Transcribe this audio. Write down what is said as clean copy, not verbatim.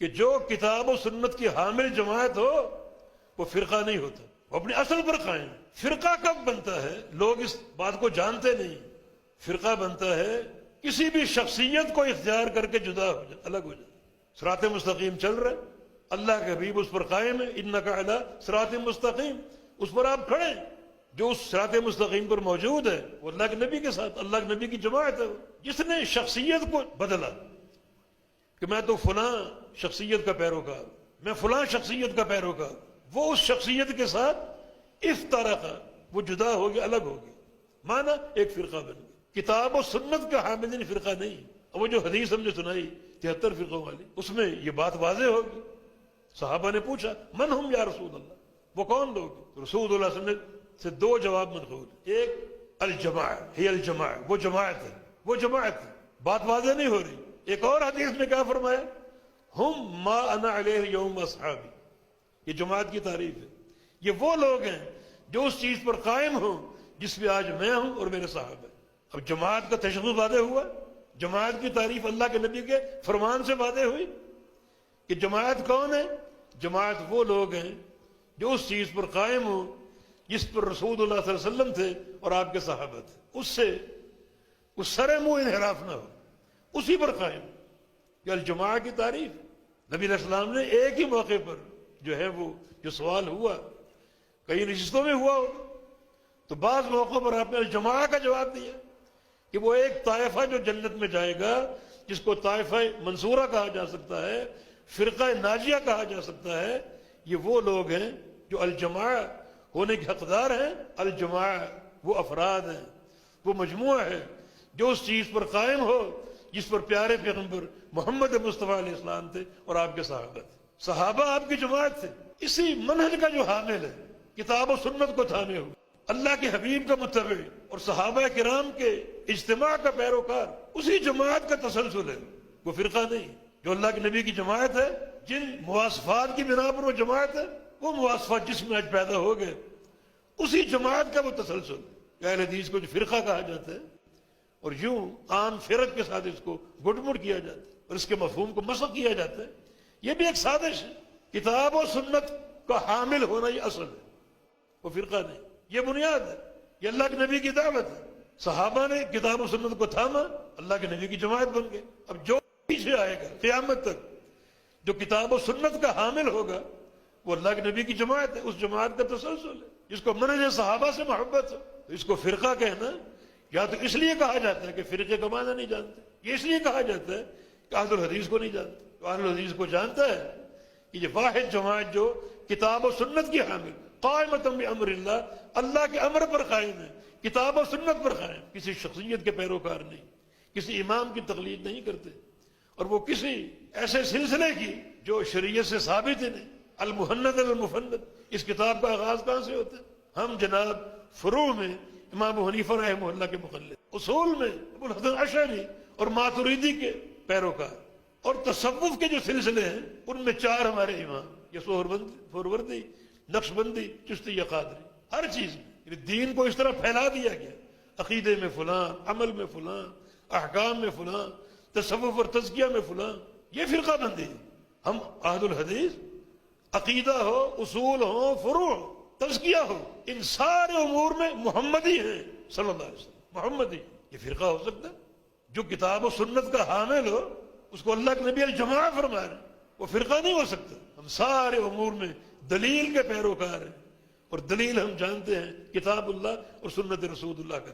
کہ جو کتاب و سنت کی حامل جماعت ہو وہ فرقہ نہیں ہوتا، وہ اپنی اصل پر قائم۔ فرقہ کب بنتا ہے؟ لوگ اس بات کو جانتے نہیں۔ فرقہ بنتا ہے کسی بھی شخصیت کو اختیار کر کے جدا ہو جائے، الگ ہو جائے۔ صراط مستقیم چل رہا ہے، اللہ کے حبیب اس پر قائم ہے، انک علی صراط مستقیم، اس پر آپ کھڑے ہیں۔ جو اس صراط مستقیم پر موجود ہے وہ اللہ کے نبی کے ساتھ، اللہ کے نبی کی جماعت ہے۔ جس نے شخصیت کو بدلا کہ میں تو فلاں شخصیت کا پیروکار، میں فلاں شخصیت کا پیروکار، وہ اس شخصیت کے ساتھ افترق، وہ جدا ہو گیا، الگ ہو گیا، مانا ایک فرقہ بن گیا۔ کتاب و سنت کا حاملین فرقہ نہیں۔ اور وہ جو حدیث ہم نے سنائی 73 فرقوں والی، اس میں یہ بات واضح ہوگی۔ صحابہ نے پوچھا من ہم یا رسول اللہ، وہ کون لوگ؟ رسول اللہ صلی اللہ علیہ وسلم سے دو جواب منقول، ایک الجماع، ہی الجماع، وہ جماعت ہے، وہ جماعت ہے، بات واضح نہیں ہو رہی۔ ایک اور حدیث میں کیا فرمایا؟ ہم ما انا علیہ یوم اصحابی، یہ جماعت کی تعریف ہے۔ یہ وہ لوگ ہیں جو اس چیز پر قائم ہوں جس پہ آج میں ہوں اور میرے صحابہ۔ اب جماعت کا تشخص واضح ہوا، جماعت کی تعریف اللہ کے نبی کے فرمان سے واضح ہوئی کہ جماعت کون ہے؟ جماعت وہ لوگ ہیں جو اس چیز پر قائم ہوں جس پر رسول اللہ صلی اللہ علیہ وسلم تھے اور آپ کے صحابہ تھے، اس سے اس سر منہ انحراف نہ ہو، اسی پر قائم۔ یہ الجماع کی تعریف نبی علیہ السلام نے ایک ہی موقع پر جو ہے وہ جو سوال ہوا، کئی نشستوں میں ہوا ہو، تو بعض موقعوں پر آپ نے الجماع کا جواب دیا کہ وہ ایک طائفہ جو جنت میں جائے گا، جس کو طائفہ منصورہ کہا جا سکتا ہے، فرقہ ناجیہ کہا جا سکتا ہے، یہ وہ لوگ ہیں جو الجماع ہونے کے حقدار ہیں۔ الجماع وہ افراد ہیں، وہ مجموعہ ہے جو اس چیز پر قائم ہو جس پر پیارے پیغمبر محمد مصطفیٰ علیہ السلام تھے اور آپ کے صحابہ تھے۔ صحابہ آپ کی جماعت تھے۔ اسی منہج کا جو حامل ہے، کتاب و سنت کو تھامے ہوئے، اللہ کے حبیب کا متبع اور صحابہ کرام کے اجتماع کا پیروکار، اسی جماعت کا تسلسل ہے، وہ فرقہ نہیں۔ جو اللہ کے نبی کی جماعت ہے، جن مواصفات کی بنا پر وہ جماعت ہے، وہ مواصفات جس میں آج پیدا ہو گئے، اسی جماعت کا وہ تسلسل ہے۔ اہل حدیث کو جو فرقہ کہا جاتا ہے، اور یوں عام فرق کے ساتھ اس کو گٹ مٹ کیا جاتا ہے اور اس کے مفہوم کو مسخ کیا جاتا ہے، یہ بھی ایک سازش ہے۔ کتاب و سنت کا حامل ہونا یہ اصل ہے، وہ فرقہ نہیں، یہ بنیاد ہے، یہ اللہ کے نبی کی دعوت ہے۔ صحابہ نے کتاب و سنت کو تھاما، اللہ کے نبی کی جماعت بن گئے۔ اب جو پیچھے آئے گا قیامت تک جو کتاب و سنت کا حامل ہوگا، وہ اللہ کے نبی کی جماعت ہے، اس جماعت کا تسلسل ہے، جس کو منہج صحابہ سے محبت ہے۔ تو اس کو فرقہ کہنا یا تو اس لیے کہا جاتا ہے کہ فرقے کا معنی نہیں جانتے، یہ اس لیے کہا جاتا ہے کہ اہل الحدیث کو نہیں جانتے۔ تو اہل الحدیث کو جانتا ہے کہ یہ واحد جماعت جو کتاب و سنت کی حامل، قائمۃ بامر اللہ، اللہ کے امر پر قائم ہے، کتاب و سنت پر قائم، کسی شخصیت کے پیروکار نہیں، کسی امام کی تقلید نہیں کرتے، اور وہ کسی ایسے سلسلے کی جو شریعت سے ثابت ہی نہیں۔ المحند المفند، اس کتاب کا آغاز کہاں سے ہوتا ہے؟ ہم جناب فروع میں امام ابو حنیفہ رحمہ اللہ کے مقلد، اصول میں ابو الحسن اشعری اور ماتریدی کے پیروکار، اور تصوف کے جو سلسلے ہیں ان میں چار ہمارے امام، یہ سہروردی، نقشبندی، چشتی یا قادری، ہر چیز میں دین کو اس طرح پھیلا دیا گیا، عقیدے میں فلاں، عمل میں فلاں، احکام میں فلاں، تصوف اور تزکیہ میں فلاں، یہ فرقہ بندی ہے۔ ہم اہل الحدیث، عقیدہ ہو، اصول ہو، فروع ہو، تزکیہ ہو، ان سارے امور میں محمدی ہیں صلی اللہ علیہ وسلم، محمدی۔ یہ فرقہ ہو سکتا ہے جو کتاب و سنت کا حامل ہو، اس کو اللہ کے نبی الجماع فرما رہے ہیں، وہ فرقہ نہیں ہو سکتا۔ ہم سارے امور میں دلیل کے پیروکار ہیں، اور دلیل ہم جانتے ہیں کتاب اللہ اور سنت رسول اللہ کا۔